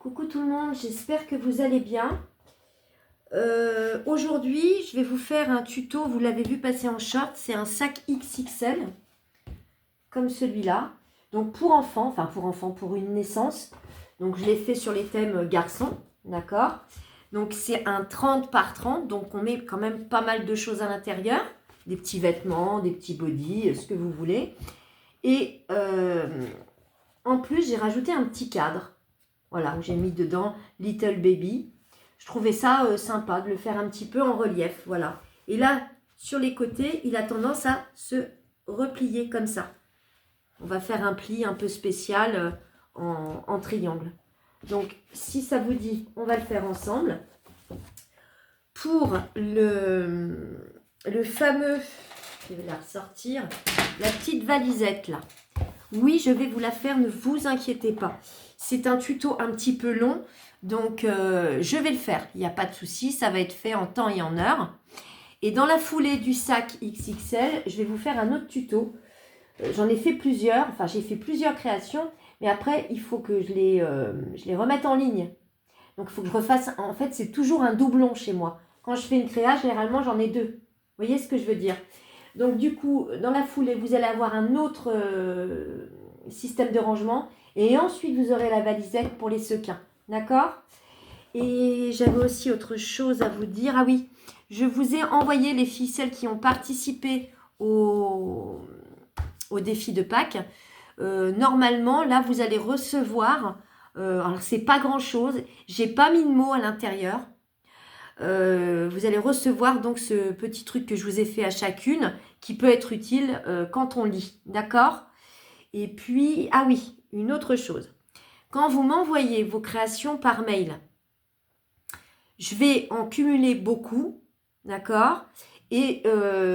Coucou tout le monde, j'espère que vous allez bien. Aujourd'hui, je vais vous faire un tuto, vous l'avez vu passer en short, c'est un sac XXL, comme celui-là. Donc pour enfants, pour une naissance. Donc je l'ai fait sur les thèmes garçons, d'accord? Donc c'est un 30 par 30, donc on met quand même pas mal de choses à l'intérieur. Des petits vêtements, des petits bodys, ce que vous voulez. Et en plus, j'ai rajouté un petit cadre. Voilà, où j'ai mis dedans Little Baby. Je trouvais ça sympa de le faire un petit peu en relief, voilà. Et là, sur les côtés, il a tendance à se replier comme ça. On va faire un pli un peu spécial en triangle. Donc, si ça vous dit, on va le faire ensemble. Pour le fameux, je vais la ressortir, la petite valisette là. Oui, je vais vous la faire, ne vous inquiétez pas. C'est un tuto un petit peu long, donc je vais le faire. Il n'y a pas de souci, ça va être fait en temps et en heure. Et dans la foulée du sac XXL, je vais vous faire un autre tuto. J'en ai fait plusieurs, enfin j'ai fait plusieurs créations, mais après il faut que je les remette en ligne. Donc il faut que je refasse, en fait c'est toujours un doublon chez moi. Quand je fais une créa, généralement j'en ai deux. Vous voyez ce que je veux dire? Donc du coup, dans la foulée, vous allez avoir un autre système de rangement. Et ensuite, vous aurez la valisette pour les sequins. D'accord? Et j'avais aussi autre chose à vous dire. Ah oui, je vous ai envoyé les filles, celles qui ont participé au défi de Pâques. Normalement, là, vous allez recevoir... alors, c'est pas grand-chose. J'ai pas mis de mots à l'intérieur. Vous allez recevoir donc ce petit truc que je vous ai fait à chacune qui peut être utile quand on lit, d'accord? Et puis, ah oui, une autre chose. Quand vous m'envoyez vos créations par mail, je vais en cumuler beaucoup, d'accord? Et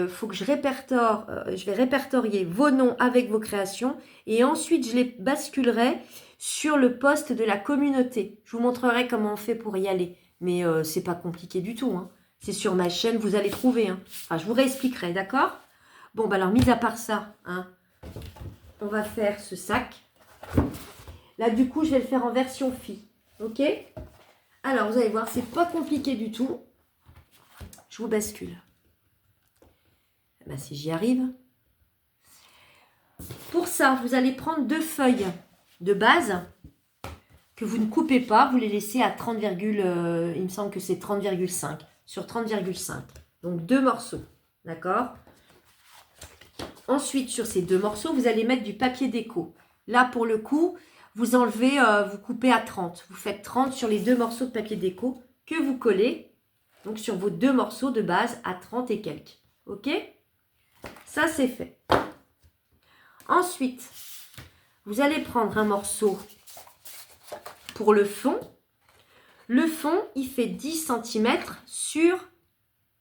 faut que je vais répertorier vos noms avec vos créations et ensuite je les basculerai sur le post de la communauté. Je vous montrerai comment on fait pour y aller. Mais c'est pas compliqué du tout. Hein. C'est sur ma chaîne, vous allez trouver. Hein. Enfin, je vous réexpliquerai, d'accord? Bon, bah alors, mis à part ça, hein, on va faire ce sac. Là, du coup, je vais le faire en version fille. Ok? Alors, vous allez voir, c'est pas compliqué du tout. Je vous bascule. Ben, si j'y arrive. Pour ça, vous allez prendre 2 feuilles de base que vous ne coupez pas, vous les laissez à 30, il me semble que c'est 30,5 sur 30,5. Donc 2 morceaux, d'accord? Ensuite, sur ces 2 morceaux, vous allez mettre du papier déco. Là, pour le coup, vous enlevez, vous coupez à 30. Vous faites 30 sur les 2 morceaux de papier déco que vous collez, donc sur vos 2 morceaux de base à 30 et quelques. Ok? Ça, c'est fait. Ensuite, vous allez prendre un morceau pour le fond. Le fond, il fait 10 cm sur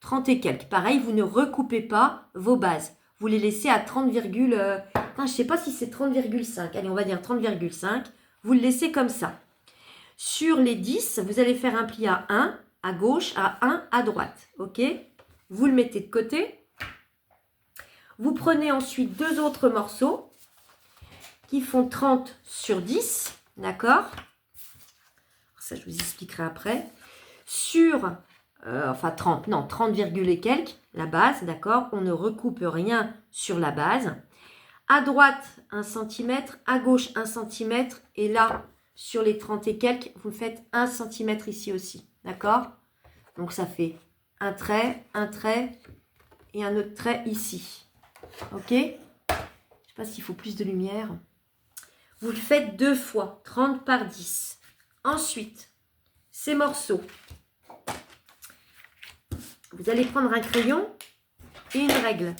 30 et quelques. Pareil, vous ne recoupez pas vos bases. Vous les laissez à 30, je ne sais pas si c'est 30,5. Allez, on va dire 30,5. Vous le laissez comme ça. Sur les 10, vous allez faire un pli à 1 à gauche, à 1 à droite. Ok? Vous le mettez de côté. Vous prenez ensuite 2 autres morceaux qui font 30 sur 10. D'accord? Ça, je vous expliquerai après. Sur, 30, non, 30, et quelques, la base, d'accord? On ne recoupe rien sur la base. À droite, 1 cm, à gauche, 1 cm, et là, sur les 30 et quelques, vous faites 1 cm ici aussi, d'accord? Donc, ça fait un trait, et un autre trait ici, ok? Je ne sais pas s'il faut plus de lumière. Vous le faites 2 fois, 30 par 10. Ensuite, ces morceaux, vous allez prendre un crayon et une règle.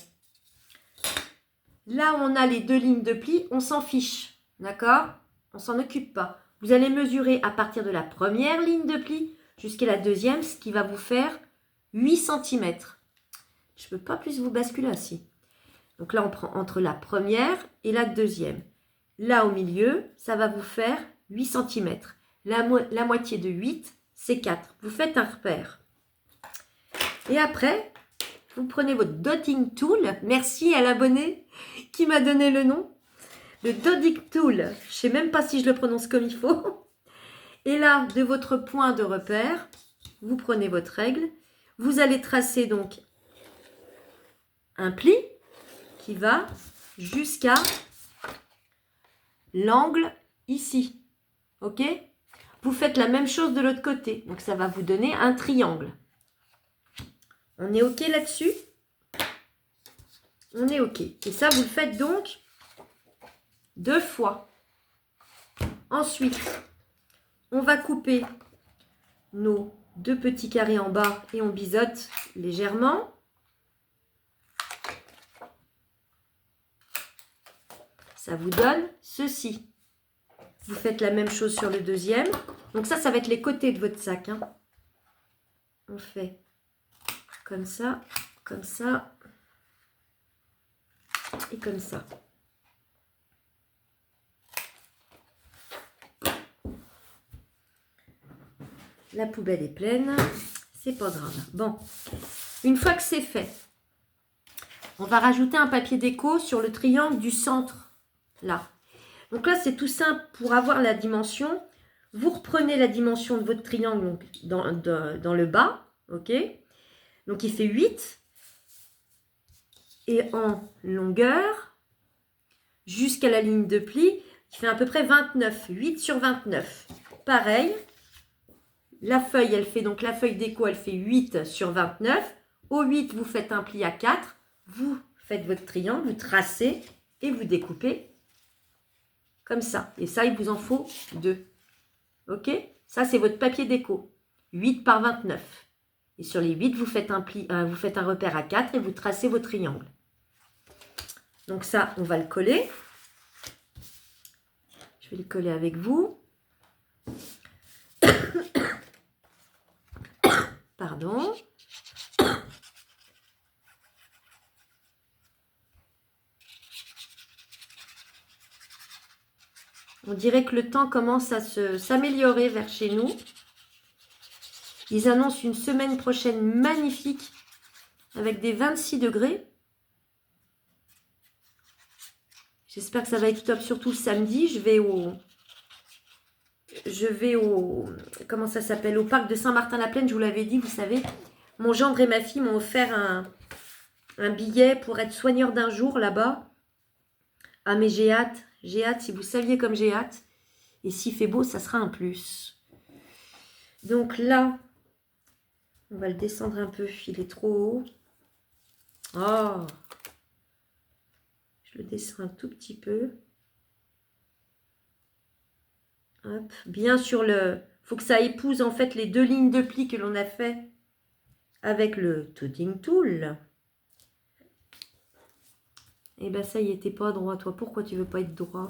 Là où on a les 2 lignes de pli, on s'en fiche, d'accord? On s'en occupe pas. Vous allez mesurer à partir de la première ligne de pli jusqu'à la deuxième, ce qui va vous faire 8 cm. Je ne peux pas plus vous basculer ainsi. Donc là, on prend entre la première et la deuxième. Là, au milieu, ça va vous faire 8 cm. La moitié de 8, c'est 4. Vous faites un repère. Et après, vous prenez votre dotting tool. Merci à l'abonné qui m'a donné le nom. Le dotting tool. Je ne sais même pas si je le prononce comme il faut. Et là, de votre point de repère, vous prenez votre règle. Vous allez tracer donc un pli qui va jusqu'à l'angle ici. Ok? Vous faites la même chose de l'autre côté. Donc, ça va vous donner un triangle. On est ok là-dessus? On est ok. Et ça, vous le faites donc 2 fois. Ensuite, on va couper nos 2 petits carrés en bas et on biseaute légèrement. Ça vous donne ceci. Vous faites la même chose sur le deuxième. Donc ça va être les côtés de votre sac. Hein. On fait comme ça et comme ça. La poubelle est pleine, c'est pas grave. Bon, une fois que c'est fait, on va rajouter un papier déco sur le triangle du centre, là. Donc là, c'est tout simple pour avoir la dimension. Vous reprenez la dimension de votre triangle donc, dans le bas, ok? Donc il fait 8. Et en longueur, jusqu'à la ligne de pli, il fait à peu près 29. 8 sur 29. Pareil. La feuille, elle fait donc la feuille déco, elle fait 8 sur 29. Au 8, vous faites un pli à 4. Vous faites votre triangle, vous tracez et vous découpez comme ça. Et ça, il vous en faut 2. Ok? Ça, c'est votre papier déco. 8 par 29. Et sur les 8, vous faites un repère à 4 et vous tracez vos triangles. Donc ça, on va le coller. Je vais le coller avec vous. Pardon. On dirait que le temps commence à s'améliorer vers chez nous. Ils annoncent une semaine prochaine magnifique avec des 26 degrés. J'espère que ça va être top, surtout le samedi. Je vais au comment ça s'appelle, au parc de Saint-Martin-la-Plaine, je vous l'avais dit, vous savez. Mon gendre et ma fille m'ont offert un billet pour être soigneur d'un jour là-bas. Ah mais j'ai hâte, si vous saviez comme j'ai hâte. Et s'il fait beau, ça sera un plus. Donc là, on va le descendre un peu, il est trop haut. Oh, je le descends un tout petit peu. Hop, bien sur le... faut que ça épouse en fait les 2 lignes de pli que l'on a fait avec le Tutting Tool. Et ben ça y est, t'es pas droit toi. Pourquoi tu veux pas être droit?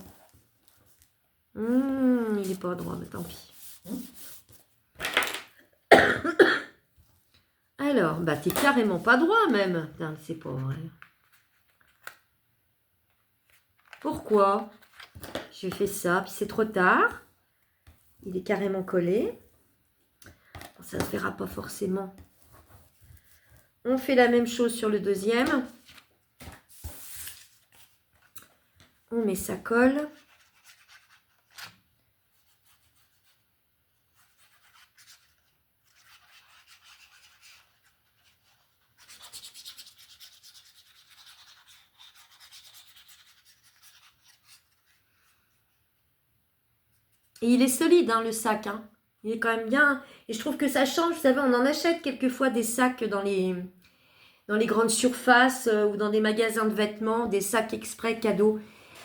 Il est pas droit, mais tant pis. Alors, bah t'es carrément pas droit même. C'est pas vrai. Pourquoi? Je fais ça, puis c'est trop tard. Il est carrément collé. Ça ne se verra pas forcément. On fait la même chose sur le deuxième. On met sa colle. Et il est solide, hein, le sac. Hein. Il est quand même bien. Et je trouve que ça change. Vous savez, on en achète quelquefois des sacs dans les grandes surfaces ou dans des magasins de vêtements, des sacs exprès cadeaux.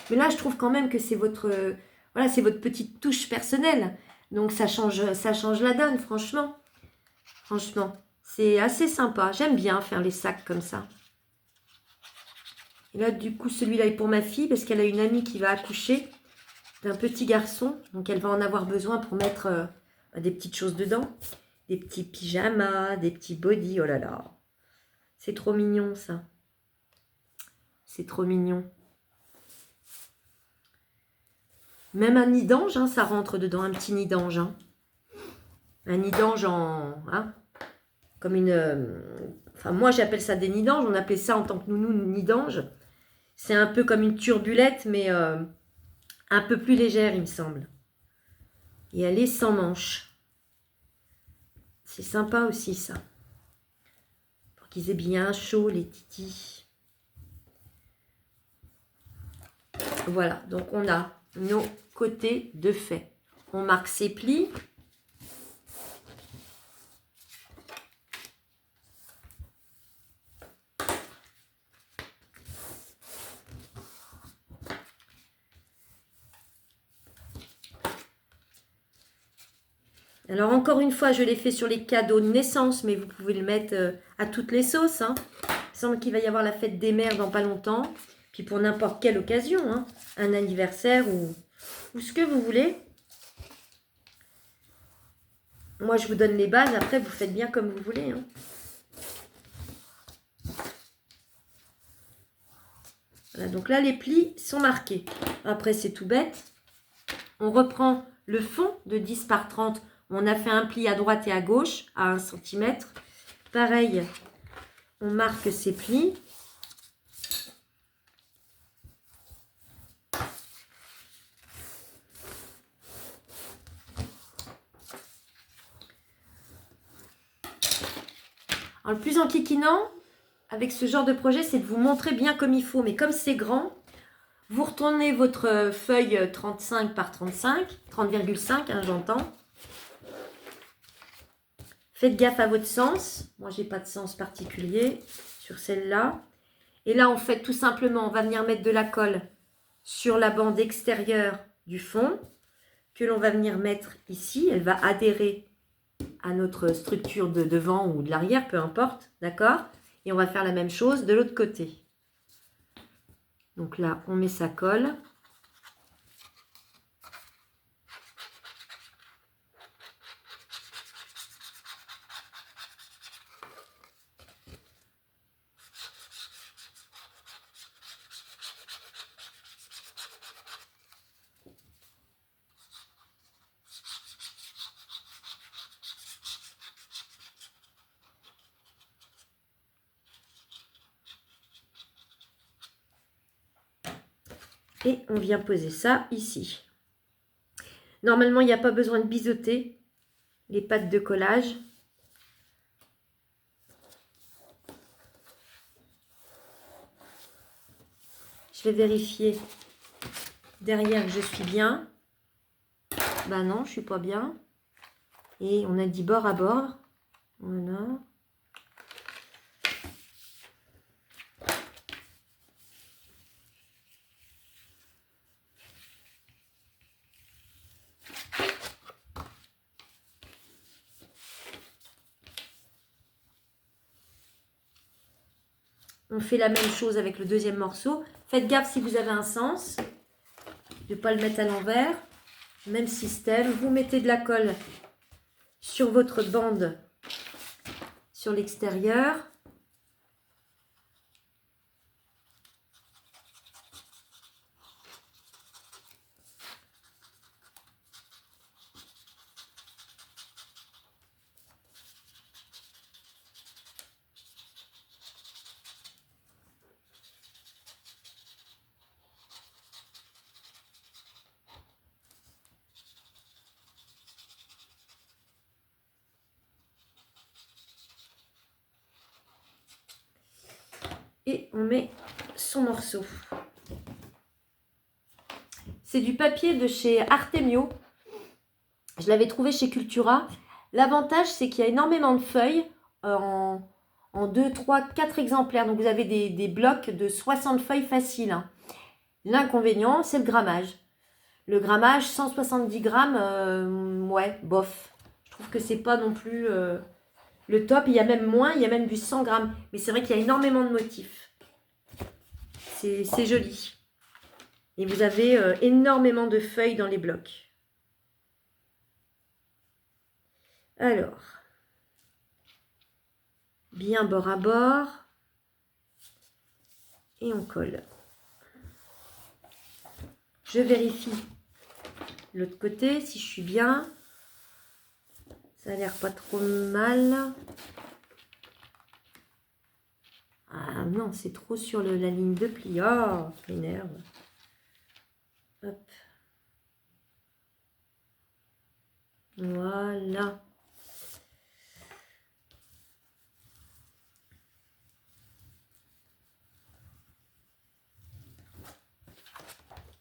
Mais là, je trouve quand même que c'est votre, voilà, c'est votre petite touche personnelle. Donc, ça change la donne, franchement. Franchement, c'est assez sympa. J'aime bien faire les sacs comme ça. Et là, du coup, celui-là est pour ma fille parce qu'elle a une amie qui va accoucher d'un petit garçon. Donc, elle va en avoir besoin pour mettre des petites choses dedans. Des petits pyjamas, des petits bodys. Oh là là. C'est trop mignon, ça. C'est trop mignon. Même un nid d'ange, hein, ça rentre dedans. Un petit nid d'ange. Hein. Un nid d'ange en... Hein, comme une... enfin, moi, j'appelle ça des nids d'ange. On appelait ça en tant que nounou, nid d'ange. C'est un peu comme une turbulette, mais un peu plus légère, il me semble. Et elle est sans manche. C'est sympa aussi ça. Pour qu'ils aient bien chaud les titis. Voilà, donc on a nos côtés de fait. On marque ses plis. Alors encore une fois, je l'ai fait sur les cadeaux de naissance, mais vous pouvez le mettre à toutes les sauces. Hein. Il semble qu'il va y avoir la fête des mères dans pas longtemps. Puis pour n'importe quelle occasion, hein. Un anniversaire ou ce que vous voulez. Moi, je vous donne les bases. Après, vous faites bien comme vous voulez. Hein. Voilà, donc là, les plis sont marqués. Après, c'est tout bête. On reprend le fond de 10 par 30. On a fait un pli à droite et à gauche à 1 cm. Pareil, on marque ces plis. Alors, le plus enquiquinant avec ce genre de projet, c'est de vous montrer bien comme il faut. Mais comme c'est grand, vous retournez votre feuille 35 par 35, 30,5, hein, j'entends. Faites gaffe à votre sens. Moi, j'ai pas de sens particulier sur celle-là. Et là, en fait, tout simplement, on va venir mettre de la colle sur la bande extérieure du fond que l'on va venir mettre ici. Elle va adhérer à notre structure de devant ou de l'arrière, peu importe, d'accord? Et on va faire la même chose de l'autre côté. Donc là, on met sa colle. Et on vient poser ça ici. Normalement, il n'y a pas besoin de biseauter les pattes de collage. Je vais vérifier derrière que je suis bien. Ben non, je ne suis pas bien. Et on a dit bord à bord. Voilà. On fait la même chose avec le deuxième morceau. Faites gaffe si vous avez un sens, de ne pas le mettre à l'envers. Même système. Vous mettez de la colle sur votre bande, sur l'extérieur. Et on met son morceau. C'est du papier de chez Artemio. Je l'avais trouvé chez Cultura. L'avantage, c'est qu'il y a énormément de feuilles en 2, 3, 4 exemplaires. Donc, vous avez des blocs de 60 feuilles faciles. Hein. L'inconvénient, c'est le grammage. Le grammage, 170 grammes, ouais, bof. Je trouve que c'est pas non plus le top. Il y a même moins, il y a même du 100 grammes. Mais c'est vrai qu'il y a énormément de motifs. C'est joli. Et vous avez énormément de feuilles dans les blocs. Alors, bien bord à bord. Et on colle. Je vérifie l'autre côté si je suis bien. Ça a l'air pas trop mal. Ah non, c'est trop sur la ligne de pli. Oh, ça m'énerve. Hop. Voilà.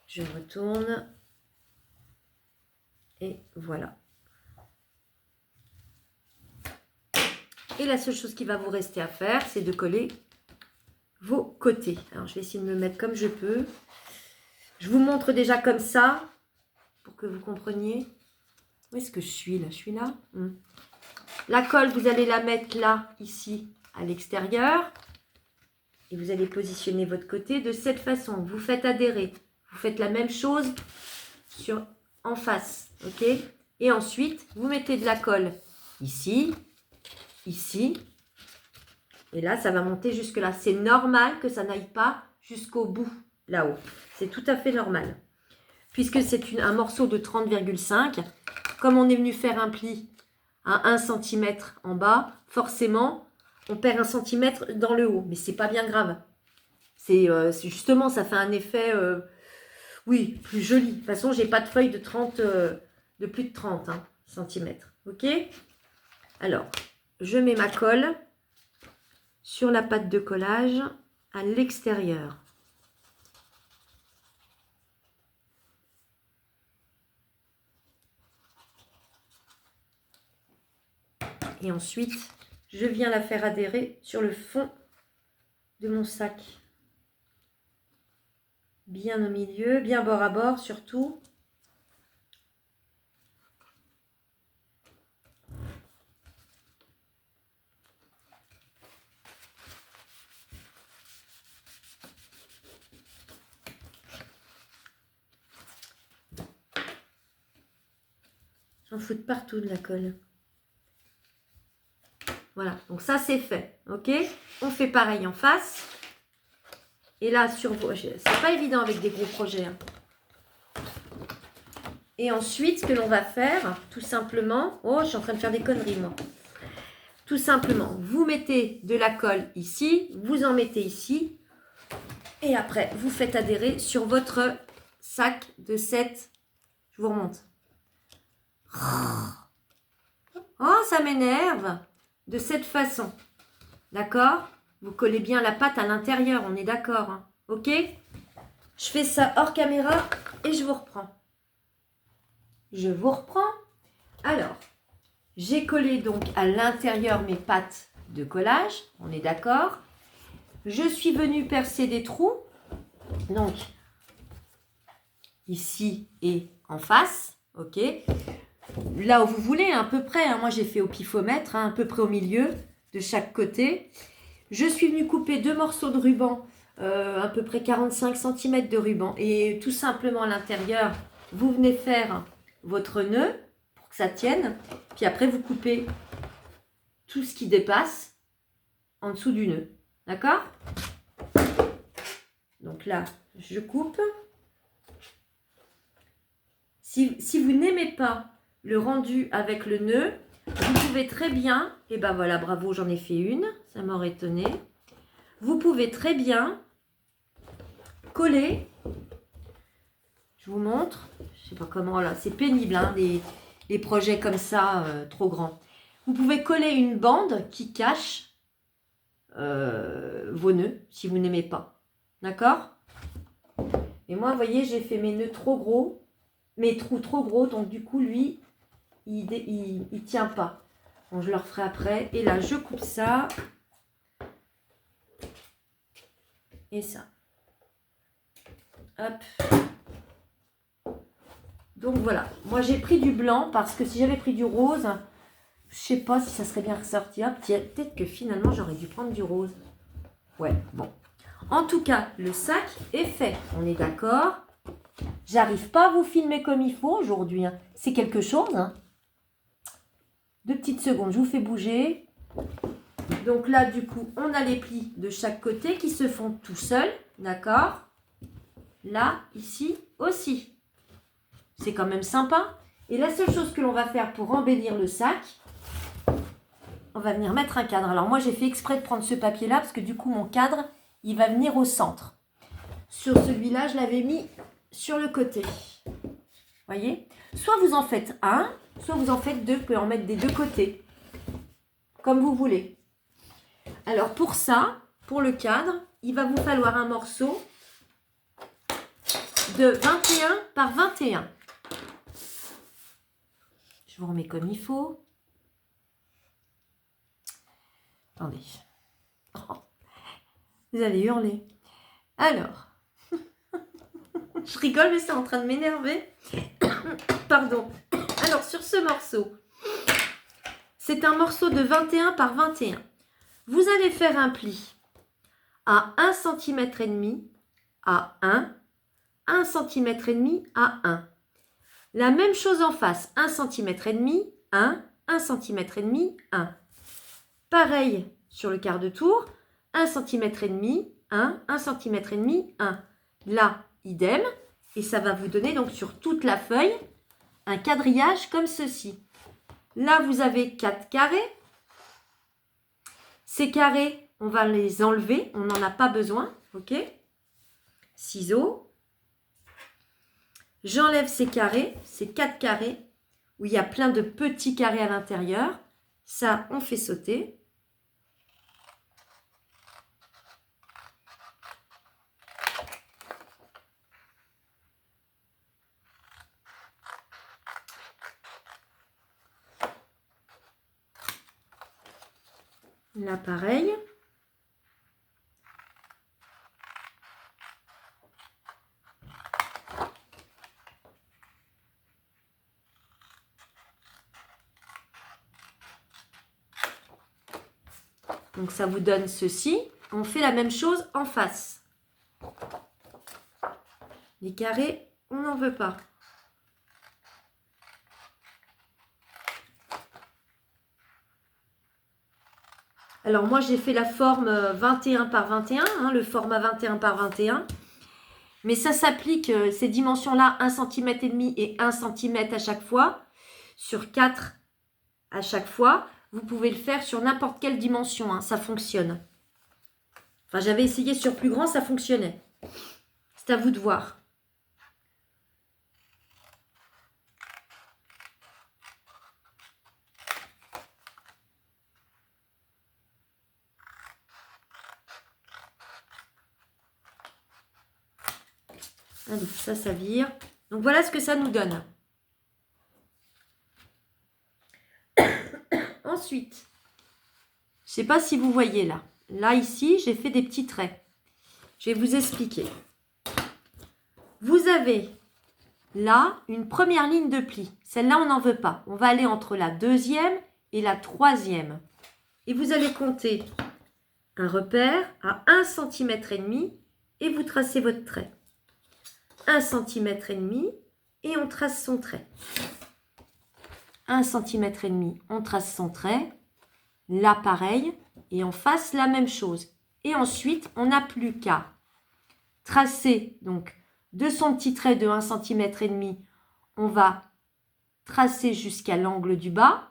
Je retourne. Et voilà. Et la seule chose qui va vous rester à faire, c'est de coller vos côtés. Alors, je vais essayer de me mettre comme je peux. Je vous montre déjà comme ça, pour que vous compreniez. Où est-ce que je suis là? Je suis là. La colle, vous allez la mettre là, ici, à l'extérieur. Et vous allez positionner votre côté de cette façon. Vous faites adhérer. Vous faites la même chose en face. Ok? Et ensuite, vous mettez de la colle ici, ici. Et là, ça va monter jusque là. C'est normal que ça n'aille pas jusqu'au bout, là-haut. C'est tout à fait normal. Puisque c'est un morceau de 30,5. Comme on est venu faire un pli à 1 cm en bas, forcément, on perd 1 cm dans le haut. Mais c'est pas bien grave. C'est justement, ça fait un effet, oui, plus joli. De toute façon, j'ai pas de feuille de plus de 30 cm. Ok? Alors, je mets ma colle sur la pâte de collage à l'extérieur. Et ensuite, je viens la faire adhérer sur le fond de mon sac. Bien au milieu, bien bord à bord surtout. J'en fous de partout de la colle. Voilà, donc ça c'est fait, ok? On fait pareil en face. Et là, c'est pas évident avec des gros projets. Et ensuite, ce que l'on va faire, tout simplement... Oh, je suis en train de faire des conneries, moi. Tout simplement, vous mettez de la colle ici, vous en mettez ici. Et après, vous faites adhérer sur votre sac de 7. Je vous remonte. Oh, ça m'énerve. De cette façon. D'accord? Vous collez bien la pâte à l'intérieur, on est d'accord, hein? Ok? Je fais ça hors caméra et je vous reprends. Je vous reprends. Alors, j'ai collé donc à l'intérieur mes pâtes de collage, on est d'accord? Je suis venue percer des trous, donc ici et en face, ok? Là où vous voulez, à peu près, hein. Moi j'ai fait au pifomètre, hein, à peu près au milieu de chaque côté. Je suis venue couper 2 morceaux de ruban, à peu près 45 cm de ruban. Et tout simplement à l'intérieur, vous venez faire votre nœud pour que ça tienne. Puis après, vous coupez tout ce qui dépasse en dessous du nœud. D'accord? Donc là, je coupe. Si vous n'aimez pas le rendu avec le nœud, vous pouvez très bien, et ben voilà, bravo, j'en ai fait une, ça m'aurait étonné. Vous pouvez très bien coller, je vous montre, je sais pas comment, là, c'est pénible, hein, les projets comme ça, trop grands. Vous pouvez coller une bande qui cache vos nœuds, si vous n'aimez pas, d'accord? Et moi, vous voyez, j'ai fait mes nœuds trop gros, mes trous trop gros, donc du coup, lui, il tient pas. Bon, je le referai après. Et là, je coupe ça. Et ça. Hop. Donc voilà. Moi, j'ai pris du blanc parce que si j'avais pris du rose, je sais pas si ça serait bien ressorti. Peut-être que finalement, j'aurais dû prendre du rose. Ouais, bon. En tout cas, le sac est fait. On est d'accord? J'arrive pas à vous filmer comme il faut aujourd'hui, hein. C'est quelque chose, hein. 2 petites secondes, je vous fais bouger. Donc là, du coup, on a les plis de chaque côté qui se font tout seuls, d'accord? Là, ici aussi. C'est quand même sympa. Et la seule chose que l'on va faire pour embellir le sac, on va venir mettre un cadre. Alors moi, j'ai fait exprès de prendre ce papier-là parce que du coup, mon cadre, il va venir au centre. Sur celui-là, je l'avais mis sur le côté. Voyez? Soit vous en faites un, soit vous en faites deux, vous pouvez en mettre des deux côtés, comme vous voulez. Alors pour ça, pour le cadre, il va vous falloir un morceau de 21 par 21. Je vous remets comme il faut. Attendez. Oh, vous allez hurler. Alors, je rigole, mais c'est en train de m'énerver. Pardon. Alors, sur ce morceau, c'est un morceau de 21 par 21. Vous allez faire un pli à 1,5 cm à 1 cm et demi à 1. La même chose en face, 1,5 cm, 1 cm et demi, 1. Pareil sur le quart de tour, 1,5 cm, 1 cm et demi, 1. Là, idem, et ça va vous donner donc sur toute la feuille un quadrillage comme ceci. Là, vous avez 4 carrés. Ces carrés, on va les enlever, on n'en a pas besoin, ok? Ciseaux. J'enlève ces carrés, ces 4 carrés, où il y a plein de petits carrés à l'intérieur. Ça, on fait sauter. Là, pareil. Donc, ça vous donne ceci. On fait la même chose en face. Les carrés, on n'en veut pas. Alors, moi, j'ai fait la forme 21 par 21, hein, le format 21 par 21. Mais ça s'applique, ces dimensions-là, 1,5 cm et 1 cm à chaque fois, sur 4 à chaque fois. Vous pouvez le faire sur n'importe quelle dimension, hein, ça fonctionne. Enfin, j'avais essayé sur plus grand, ça fonctionnait. C'est à vous de voir. Allez, ça vire. Donc, voilà ce que ça nous donne. Ensuite, je ne sais pas si vous voyez là. Là, ici, j'ai fait des petits traits. Je vais vous expliquer. Vous avez là une première ligne de pli. Celle-là, on n'en veut pas. On va aller entre la deuxième et la troisième. Et vous allez compter un repère à 1,5 cm et vous tracez votre trait. 1,5 cm et on trace son trait. 1,5 cm, on trace son trait. Là, pareil. Et en face, la même chose. Et ensuite, on n'a plus qu'à tracer, donc, de son petit trait de 1,5 cm, on va tracer jusqu'à l'angle du bas.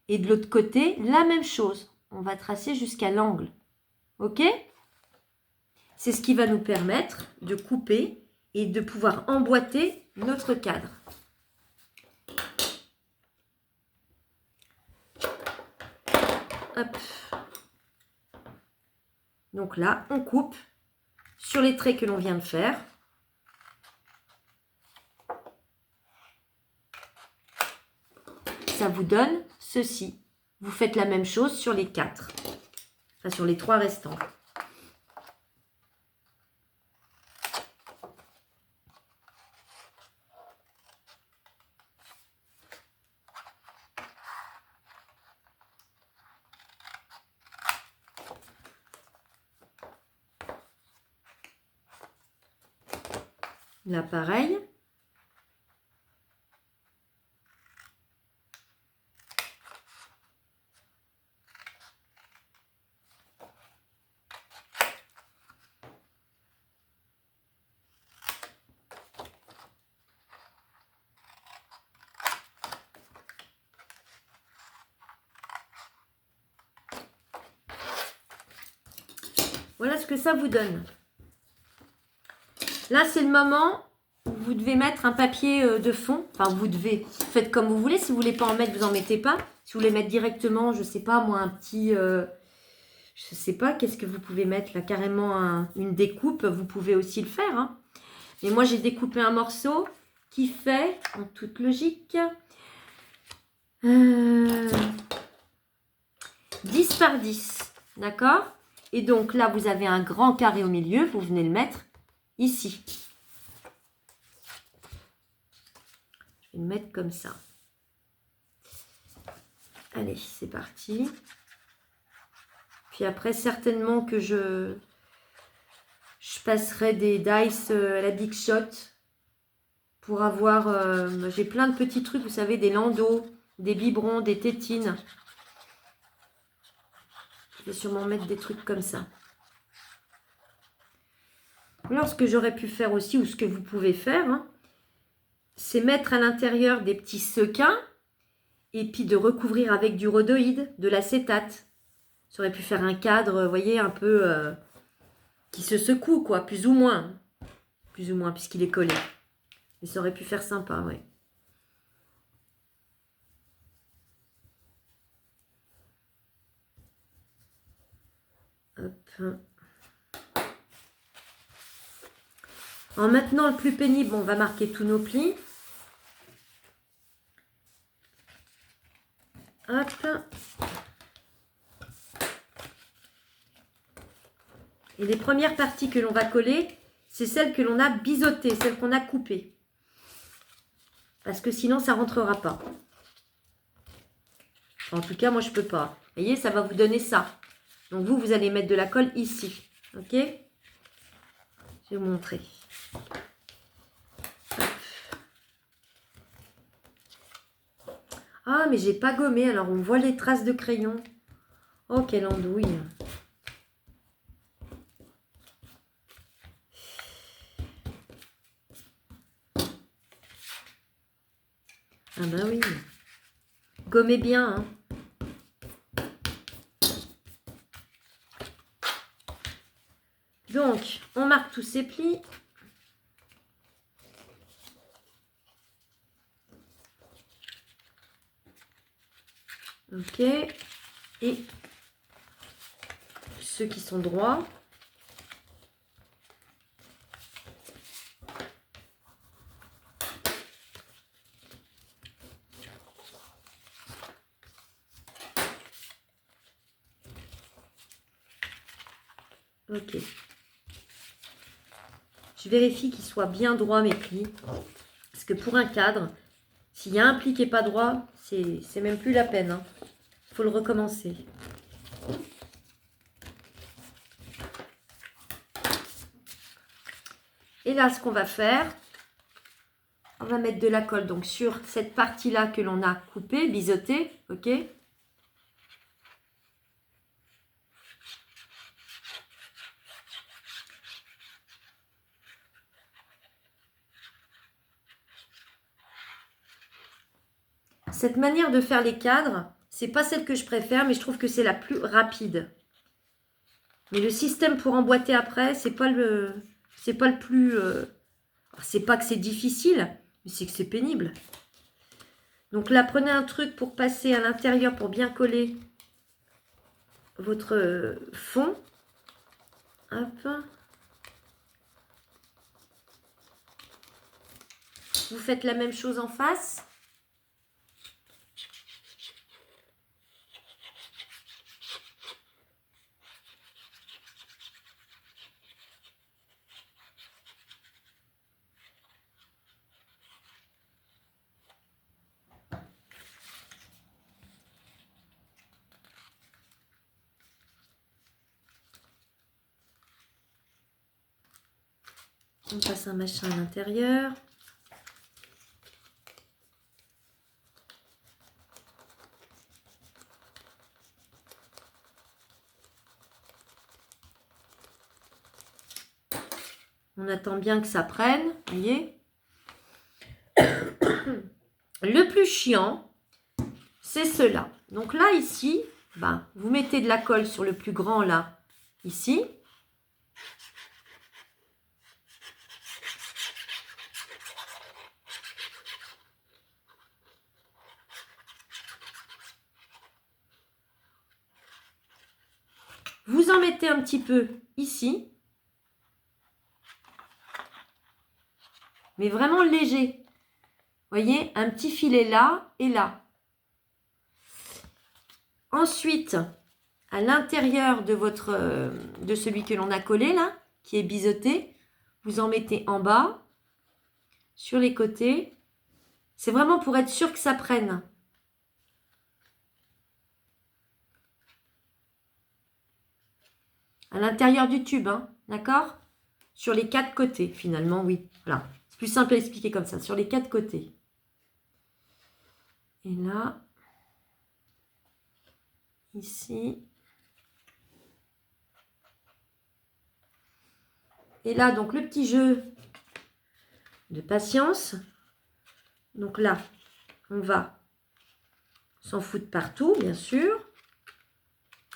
Et de l'autre côté, la même chose. On va tracer jusqu'à l'angle. OK? C'est ce qui va nous permettre de couper et de pouvoir emboîter notre cadre. Hop. Donc là, on coupe sur les traits que l'on vient de faire. Ça vous donne ceci. Vous faites la même chose sur les 4. Enfin, sur les 3 restants. Là, pareil. Voilà ce que ça vous donne. Là, c'est le moment vous devez mettre un papier de fond. Enfin, vous devez. Faites comme vous voulez. Si vous voulez pas en mettre, vous en mettez pas. Si vous voulez mettre directement, je sais pas, moi, un petit... je sais pas, qu'est-ce que vous pouvez mettre là? Carrément une découpe, vous pouvez aussi le faire. Hein. Mais moi, j'ai découpé un morceau qui fait, en toute logique, 10 par 10. D'accord? Et donc là, vous avez un grand carré au milieu. Vous venez le mettre ici. Je vais le mettre comme ça. Allez, c'est parti. Puis après, certainement que je passerai des dice à la Big Shot pour avoir... j'ai plein de petits trucs, vous savez, des landaux, des biberons, des tétines. Je vais sûrement mettre des trucs comme ça. Alors, ce que j'aurais pu faire aussi, ou ce que vous pouvez faire, hein, c'est mettre à l'intérieur des petits sequins et puis de recouvrir avec du rhodoïde, de l'acétate. Ça aurait pu faire un cadre, vous voyez, un peu qui se secoue, quoi, plus ou moins. Plus ou moins, puisqu'il est collé. Mais ça aurait pu faire sympa, ouais. Hop. Alors maintenant, le plus pénible, on va marquer tous nos plis. Hop. Et les premières parties que l'on va coller, c'est celles que l'on a biseautées, celles qu'on a coupées. Parce que sinon, ça ne rentrera pas. En tout cas, moi, je ne peux pas. Vous voyez, ça va vous donner ça. Donc, vous allez mettre de la colle ici. Ok? Je vais vous montrer. Ah, mais j'ai pas gommé. Alors, on voit les traces de crayon. Oh, quelle andouille. Ah ben oui. Gommez bien, hein. Donc, on marque tous ces plis. Ok. Et ceux qui sont droits. Ok. Je vérifie qu'ils soient bien droits mes plis. Parce que pour un cadre, s'il y a un pli qui n'est pas droit, c'est même plus la peine. Hein. Il faut le recommencer. Et là, ce qu'on va faire, on va mettre de la colle donc sur cette partie-là que l'on a coupée, biseautée, ok? Cette manière de faire les cadres, c'est pas celle que je préfère, mais je trouve que c'est la plus rapide. Mais le système pour emboîter après, c'est pas le plus... c'est pas que c'est difficile, mais c'est que c'est pénible. Donc là, prenez un truc pour passer à l'intérieur, pour bien coller votre fond. Hop. Vous faites la même chose en face. On passe un machin à l'intérieur. On attend bien que ça prenne, vous voyez. Le plus chiant, c'est cela. Donc là, ici, ben, vous mettez de la colle sur le plus grand, là, ici. Vous en mettez un petit peu ici. Mais vraiment léger. Vous voyez, un petit filet là et là. Ensuite, à l'intérieur de celui que l'on a collé là, qui est biseauté, vous en mettez en bas, sur les côtés. C'est vraiment pour être sûr que ça prenne. À l'intérieur du tube, hein, d'accord? Sur les 4 côtés, finalement, oui. Voilà. C'est plus simple à expliquer comme ça, sur les 4 côtés. Et là, ici. Et là, donc, le petit jeu de patience. Donc là, on va s'en foutre partout, bien sûr.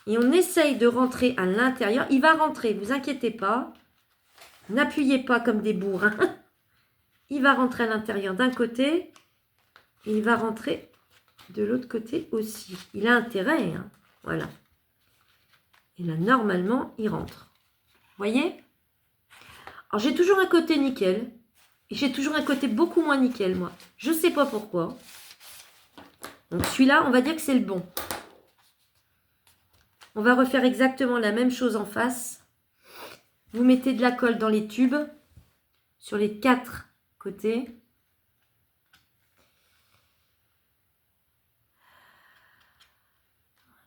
Et on essaye de rentrer à l'intérieur. Il va rentrer, ne vous inquiétez pas. N'appuyez pas comme des bourrins. Il va rentrer à l'intérieur d'un côté. Et il va rentrer de l'autre côté aussi. Il a intérêt, hein. Voilà. Et là, normalement, il rentre. Vous voyez? Alors, j'ai toujours un côté nickel. Et j'ai toujours un côté beaucoup moins nickel, moi. Je ne sais pas pourquoi. Donc, celui-là, on va dire que c'est le bon. On va refaire exactement la même chose en face. Vous mettez de la colle dans les tubes. Sur les 4 côtés.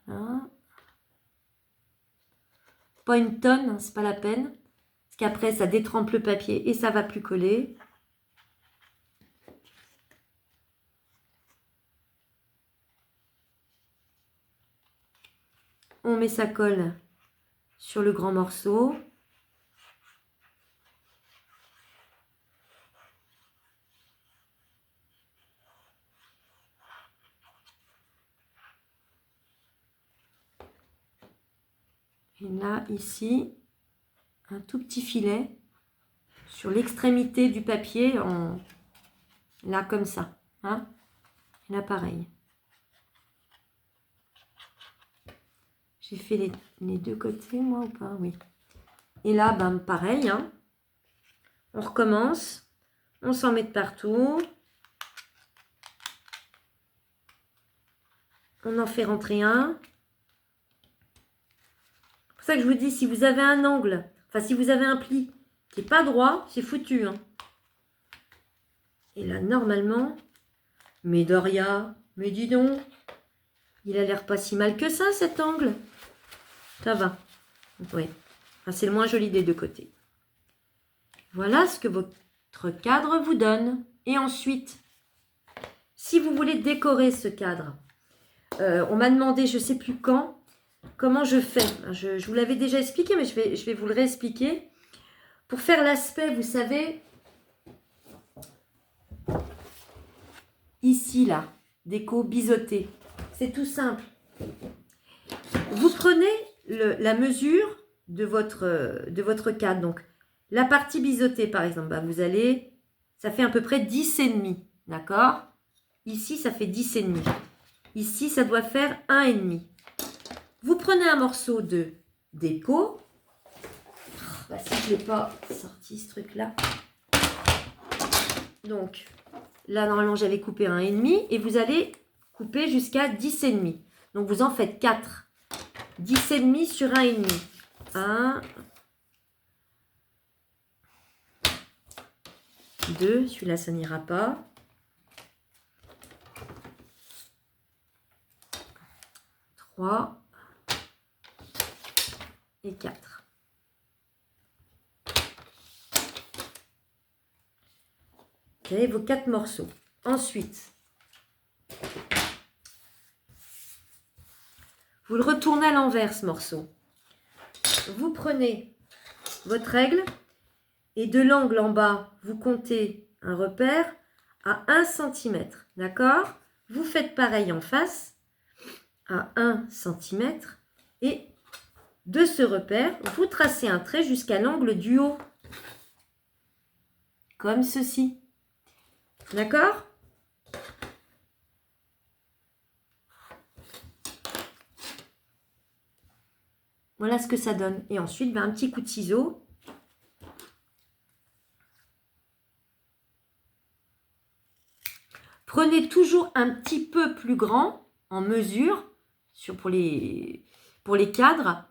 Voilà. Pas une tonne, hein, c'est pas la peine. Parce qu'après, ça détrempe le papier et ça va plus coller. On met sa colle sur le grand morceau. Et là, ici, un tout petit filet sur l'extrémité du papier, là comme ça. Hein? Et là, pareil. J'ai fait les 2 côtés, moi, ou pas? Oui. Et là, ben, pareil. Hein? On recommence. On s'en met de partout. On en fait rentrer un. C'est pour ça que je vous dis, si vous avez un angle, enfin, si vous avez un pli qui n'est pas droit, c'est foutu. Hein? Et là, normalement, mais Doria, mais dis donc, il a l'air pas si mal que ça, cet angle. Ça va. Oui. Enfin, c'est le moins joli des 2 côtés. Voilà ce que votre cadre vous donne. Et ensuite, si vous voulez décorer ce cadre, on m'a demandé, je ne sais plus quand, comment je fais. Je vous l'avais déjà expliqué, mais je vais vous le réexpliquer. Pour faire l'aspect, vous savez, ici, là, déco biseauté. C'est tout simple. Vous prenez la mesure de votre cadre. Donc, la partie biseautée, par exemple, bah, vous allez, ça fait à peu près 10,5. D'accord? Ici, ça fait 10,5. Ici, ça doit faire 1,5. Vous prenez un morceau de déco. Bah, si je ne l'ai pas sorti, ce truc-là. Donc, là, normalement, j'avais coupé 1,5. Et vous allez couper jusqu'à 10,5. Donc, vous en faites 4. 10,5 sur 1,5. 1, 2, celui-là, ça n'ira pas. 3 et 4. Vous avez vos 4 morceaux. Ensuite, vous le retournez à l'envers, ce morceau. Vous prenez votre règle et de l'angle en bas, vous comptez un repère à 1 cm. D'accord? Vous faites pareil en face à 1 cm et de ce repère, vous tracez un trait jusqu'à l'angle du haut. Comme ceci. D'accord? Voilà ce que ça donne. Et ensuite, ben, un petit coup de ciseau. Prenez toujours un petit peu plus grand en mesure pour les cadres.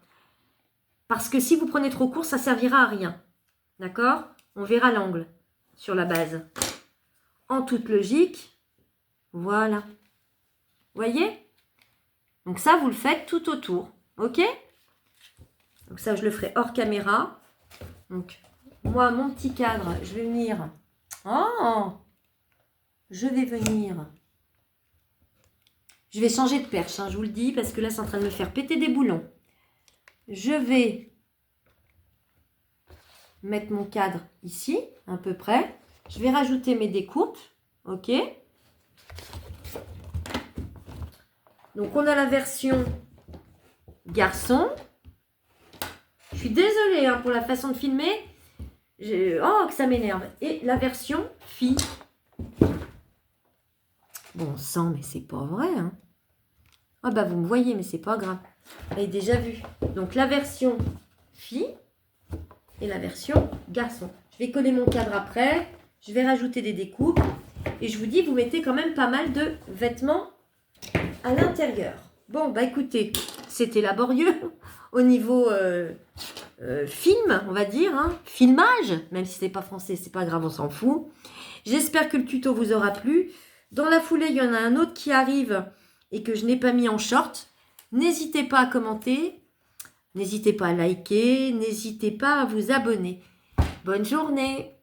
Parce que si vous prenez trop court, ça ne servira à rien. D'accord? On verra l'angle sur la base. En toute logique, voilà. Vous voyez? Donc ça, vous le faites tout autour. Ok? Donc ça, je le ferai hors caméra. Donc, moi, mon petit cadre, je vais venir... Oh! Je vais venir... Je vais changer de perche, hein, je vous le dis, parce que là, c'est en train de me faire péter des boulons. Je vais mettre mon cadre ici, à peu près. Je vais rajouter mes découpes. Ok? Donc, on a la version garçon. Je suis désolée hein, pour la façon de filmer. Oh, que ça m'énerve. Et la version fille. Bon sang, mais c'est pas vrai. Hein. Ah bah, vous me voyez, mais c'est pas grave. Vous avez déjà vu. Donc, la version fille et la version garçon. Je vais coller mon cadre après. Je vais rajouter des découpes. Et je vous dis, vous mettez quand même pas mal de vêtements à l'intérieur. Bon, bah écoutez, c'était laborieux au niveau film, on va dire. Hein. Filmage, même si c'est pas français, c'est pas grave, on s'en fout. J'espère que le tuto vous aura plu. Dans la foulée, il y en a un autre qui arrive et que je n'ai pas mis en short. N'hésitez pas à commenter. N'hésitez pas à liker. N'hésitez pas à vous abonner. Bonne journée!